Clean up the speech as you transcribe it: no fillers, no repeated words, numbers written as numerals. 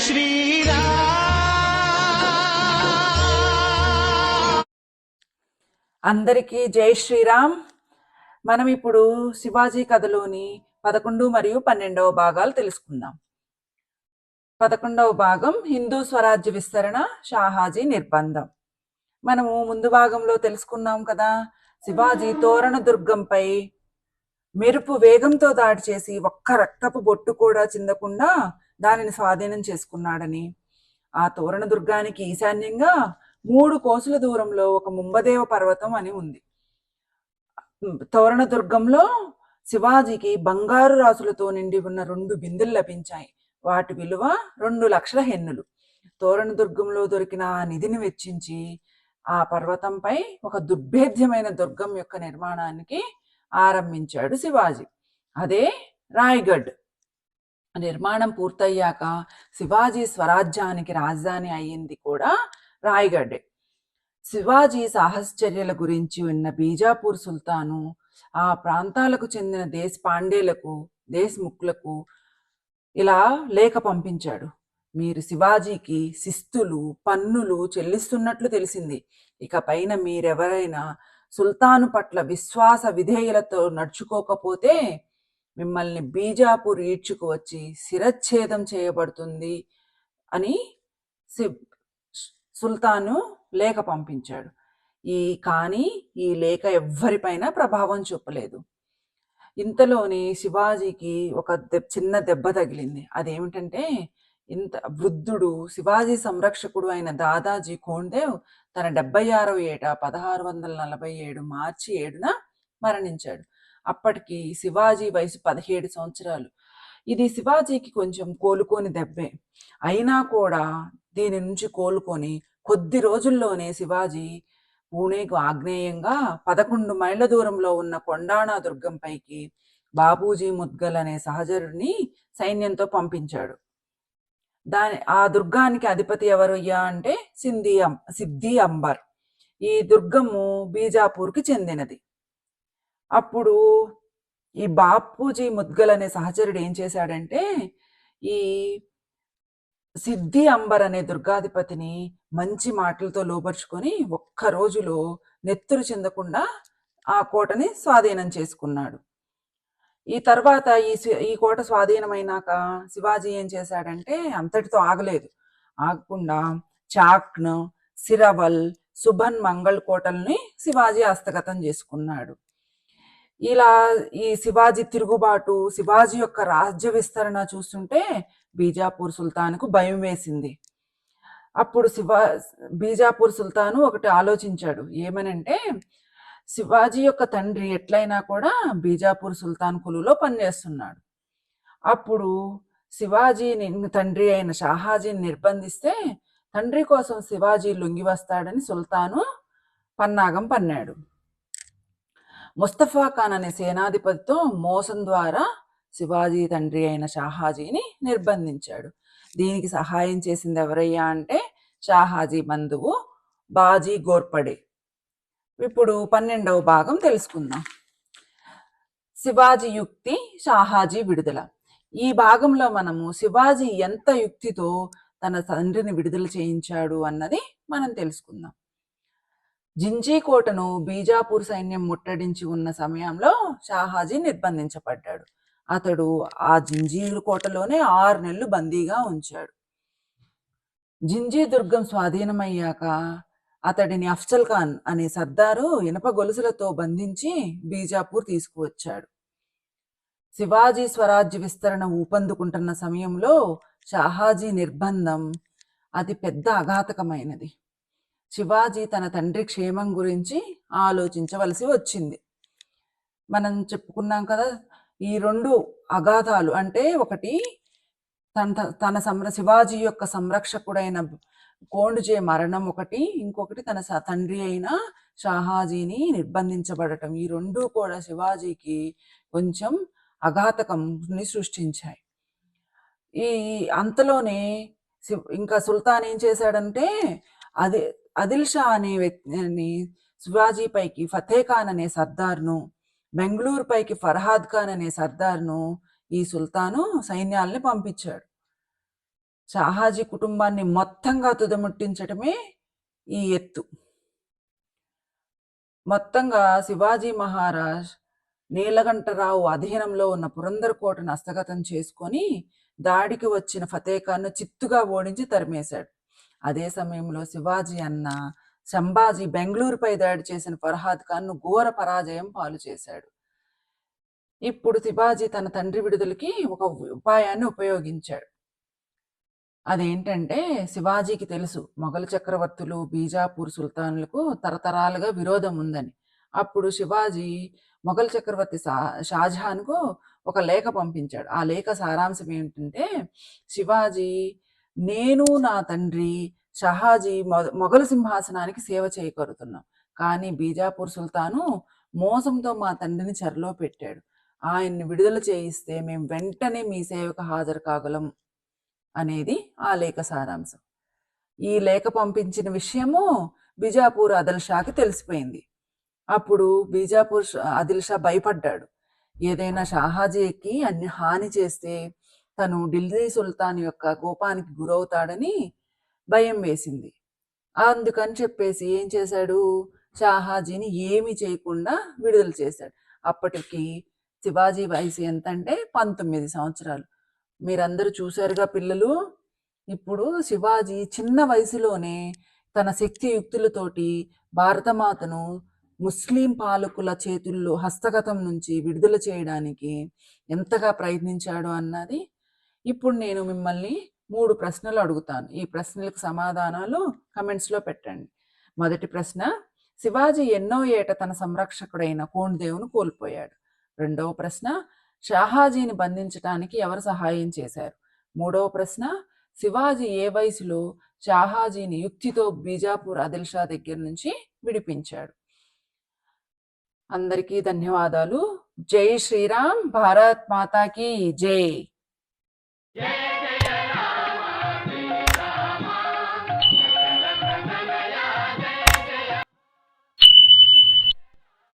శ్రీరామ్. అందరికీ జై శ్రీరామ్. మనం ఇప్పుడు శివాజీ కథలోని 11 మరియు 12వ భాగాలు తెలుసుకుందాం. 11వ భాగం హిందూ స్వరాజ్య విస్తరణ, షాహాజీ నిర్బంధం. మనము ముందు భాగంలో తెలుసుకున్నాం కదా, శివాజీ తోరణ దుర్గంపై మెరుపు వేగంతో దాడి చేసి ఒక్క రక్తపు బొట్టు కూడా చిందకుండా దానిని స్వాధీనం చేసుకున్నాడని. ఆ తోరణ దుర్గానికి ఈశాన్యంగా 3 కోసుల దూరంలో ఒక ముంబదేవ పర్వతం అని ఉంది. తోరణ దుర్గంలో శివాజీకి బంగారు రాసులతో నిండి ఉన్న 2 బిందులు లభించాయి. వాటి విలువ 2 లక్షల హెన్నులు. తోరణ దుర్గంలో దొరికిన ఆ నిధిని వెచ్చించి ఆ పర్వతంపై ఒక దుర్భేద్యమైన దుర్గం యొక్క నిర్మాణానికి ఆరంభించాడు శివాజీ. అదే రాయ్గఢ్. నిర్మాణం పూర్తయ్యాక శివాజీ స్వరాజ్యానికి రాజధాని అయ్యింది కూడా రాయ్గఢ్. శివాజీ సాహసచర్యల గురించి ఉన్న బీజాపూర్ సుల్తాను ఆ ప్రాంతాలకు చెందిన పాండేలకు, దేశ్ముఖ్లకు ఇలా లేఖ పంపించాడు. మీరు శివాజీకి శిస్తులు, పన్నులు చెల్లిస్తున్నట్లు తెలిసింది. ఇక పైన మీరెవరైనా సుల్తాను పట్ల విశ్వాస విధేయులతో నడుచుకోకపోతే మిమ్మల్ని బీజాపూర్ ఈడ్చుకు వచ్చి శిరచ్ఛేదం చేయబడుతుంది అని సుల్తాను లేఖ పంపించాడు. కానీ ఈ లేఖ ఎవ్వరిపైన ప్రభావం చూపలేదు. ఇంతలోనే శివాజీకి ఒక చిన్న దెబ్బ తగిలింది. అదేమిటంటే, ఇంత వృద్ధుడు శివాజీ సంరక్షకుడు అయిన దాదాజీ కోండేవ్ తన 76వ ఏట 1647 మార్చి 7న మరణించాడు. అప్పటికి శివాజీ వయసు 17 సంవత్సరాలు. ఇది శివాజీకి కొంచెం కోలుకోని దెబ్బే. అయినా కూడా దీని నుంచి కోలుకొని కొద్ది రోజుల్లోనే శివాజీ పూణేకు ఆగ్నేయంగా 11 మైళ్ళ దూరంలో ఉన్న కొండాణా దుర్గంపైకి బాబూజీ ముద్గల్ అనే సహచరుడిని సైన్యంతో పంపించాడు. ఆ దుర్గానికి అధిపతి ఎవరయ్యా అంటే సిద్ధి అంబర్. ఈ దుర్గము బీజాపూర్కి చెందినది. అప్పుడు ఈ బాపూజీ ముద్గల్ అనే సహచరుడు ఏం చేశాడంటే, ఈ సిద్ధి అంబర్ అనే దుర్గాధిపతిని మంచి మాటలతో లోపరుచుకొని ఒక్క రోజులో నెత్తురు చెందకుండా ఆ కోటని స్వాధీనం చేసుకున్నాడు. ఈ తర్వాత ఈ కోట స్వాధీనమైనాక శివాజీ ఏం చేశాడంటే, అంతటితో ఆగకుండా చాక్న్, సిరవల్, సుభన్ మంగళ్ కోటల్ని శివాజీ హస్తగతం చేసుకున్నాడు. ఇలా ఈ శివాజీ తిరుగుబాటు, శివాజీ యొక్క రాజ్య విస్తరణ చూస్తుంటే బీజాపూర్ సుల్తాన్కు భయం వేసింది. అప్పుడు బీజాపూర్ సుల్తాను ఒకటి ఆలోచించాడు. ఏమనంటే, శివాజీ యొక్క తండ్రి ఎట్లయినా కూడా బీజాపూర్ సుల్తాన్ కులులో పనిచేస్తున్నాడు. అప్పుడు శివాజీ తండ్రి అయిన షాహాజీని నిర్బంధిస్తే తండ్రి కోసం శివాజీ లొంగి వస్తాడని సుల్తాను పన్నాగం పన్నాడు. ముస్తఫా ఖాన్ అనే సేనాధిపతితో మోసం ద్వారా శివాజీ తండ్రి అయిన షాహాజీని నిర్బంధించాడు. దీనికి సహాయం చేసింది ఎవరయ్యా అంటే, షాహాజీ బంధువు బాజీ గోర్పడే. ఇప్పుడు 12వ భాగం తెలుసుకుందాం. శివాజీ యుక్తి, షాహాజీ విడుదల. ఈ భాగంలో మనము శివాజీ ఎంత యుక్తితో తన తండ్రిని విడుదల చేయించాడు అన్నది మనం తెలుసుకుందాం. జింజీ కోటను బీజాపూర్ సైన్యం ముట్టడించి ఉన్న సమయంలో షాహాజీ నిర్బంధించబడ్డాడు. అతడు ఆ జింజీర్ కోటలోనే 6 నెలలు బందీగా ఉంచాడు. జింజీ దుర్గం స్వాధీనమయ్యాక అతడిని అఫ్జల్ ఖాన్ అనే సర్దారు ఇనప గొలుసులతో బంధించి బీజాపూర్ తీసుకువచ్చాడు. శివాజీ స్వరాజ్య విస్తరణ ఊపందుకుంటున్న సమయంలో షాహాజీ నిర్బంధం అతి పెద్ద అఘాతకమైనది. శివాజీ తన తండ్రి క్షేమం గురించి ఆలోచించవలసి వచ్చింది. మనం చెప్పుకున్నాం కదా, ఈ 2 అఘాతాలు అంటే, ఒకటి శివాజీ యొక్క సంరక్షకుడైన కోండ్జే మరణం ఒకటి, ఇంకొకటి తన తండ్రి అయిన షాహాజీని నిర్బంధించబడటం. ఈ 2 కూడా శివాజీకి కొంచెం అఘాతకంని సృష్టించాయి. ఈ అంతలోనే ఇంకా సుల్తాన్ ఏం చేశాడంటే, ఆదిల్ షా అనే వ్యక్తిని శివాజీ పైకి ఫతే ఖాన్ అనే సర్దార్ను, బెంగళూరు పైకి ఫర్హాద్ ఖాన్ అనే సర్దార్ను ఈ సుల్తాను సైన్యాల్ని పంపించాడు. షాహాజీ కుటుంబాన్ని మొత్తంగా తుదముట్టించటమే ఈ ఎత్తు. మొత్తంగా శివాజీ మహారాజ్ నీలకంఠరావు అధీనంలో ఉన్న పురందర్ కోటను హస్తగతం చేసుకొని దాడికి వచ్చిన ఫతేఖాన్ను చిత్తుగా ఓడించి తరిమేశాడు. అదే సమయంలో శివాజీ అన్న సంభాజీ బెంగళూరుపై దాడి చేసిన ఫర్హాద్ ఖాన్ను ఘోర పరాజయం పాలు చేశాడు. ఇప్పుడు శివాజీ తన తండ్రి విడుదలకి ఒక ఉపాయాన్ని ఉపయోగించాడు. అదేంటంటే, శివాజీకి తెలుసు మొఘల్ చక్రవర్తులు బీజాపూర్ సుల్తానులకు తరతరాలుగా విరోధం ఉందని. అప్పుడు శివాజీ మొఘల్ చక్రవర్తి షాజహాన్కు ఒక లేఖ పంపించాడు. ఆ లేఖ సారాంశం ఏంటంటే, శివాజీ, నేను నా తండ్రి షహాజీ మొఘల్ సింహాసనానికి సేవ చేయగలుగుతున్నాం, కానీ బీజాపూర్ సుల్తాను మోసంతో మా తండ్రిని చెరలో పెట్టాడు. ఆయన్ని విడుదల చేయిస్తే మేము వెంటనే మీ సేవకు హాజరు కాగలం అనేది ఆ లేఖ సారాంశం. ఈ లేఖ పంపించిన విషయము బీజాపూర్ ఆదిల్ షాకి తెలిసిపోయింది. అప్పుడు బీజాపూర్ ఆదిల్ షా భయపడ్డాడు. ఏదైనా షాహాజీకి అన్ని హాని చేస్తే తను ఢిల్లీ సుల్తాన్ యొక్క కోపానికి గురవుతాడని భయం వేసింది. అందుకని చెప్పేసి ఏం చేశాడు, షాహాజీని ఏమీ చేయకుండా విడుదల చేశాడు. అప్పటికి శివాజీ వయసు ఎంతంటే 19 సంవత్సరాలు. మీరందరూ చూశారుగా పిల్లలు. ఇప్పుడు శివాజీ చిన్న వయసులోనే తన శక్తి యుక్తులతోటి భారతమాతను ముస్లిం పాలకుల చేతుల్లో హస్తగతం నుంచి విడుదల చేయడానికి ఎంతగా ప్రయత్నించాడు అన్నది ఇప్పుడు నేను మిమ్మల్ని 3 ప్రశ్నలు అడుగుతాను. ఈ ప్రశ్నలకు సమాధానాలు కమెంట్స్లో పెట్టండి. మొదటి ప్రశ్న, శివాజీ ఎన్నో ఏట తన సంరక్షకుడైన కోండ్దేవ్ను కోల్పోయాడు? రెండవ ప్రశ్న, షాహాజీని బంధించడానికి ఎవరు సహాయం చేశారు? మూడవ ప్రశ్న, శివాజీ ఏ వయసులో షాహాజీని యుక్తితో బీజాపూర్ ఆదిల్ షా దగ్గర నుంచి విడిపించాడు? అందరికీ ధన్యవాదాలు. జై శ్రీరామ్. భారత్ మాతాకి జై.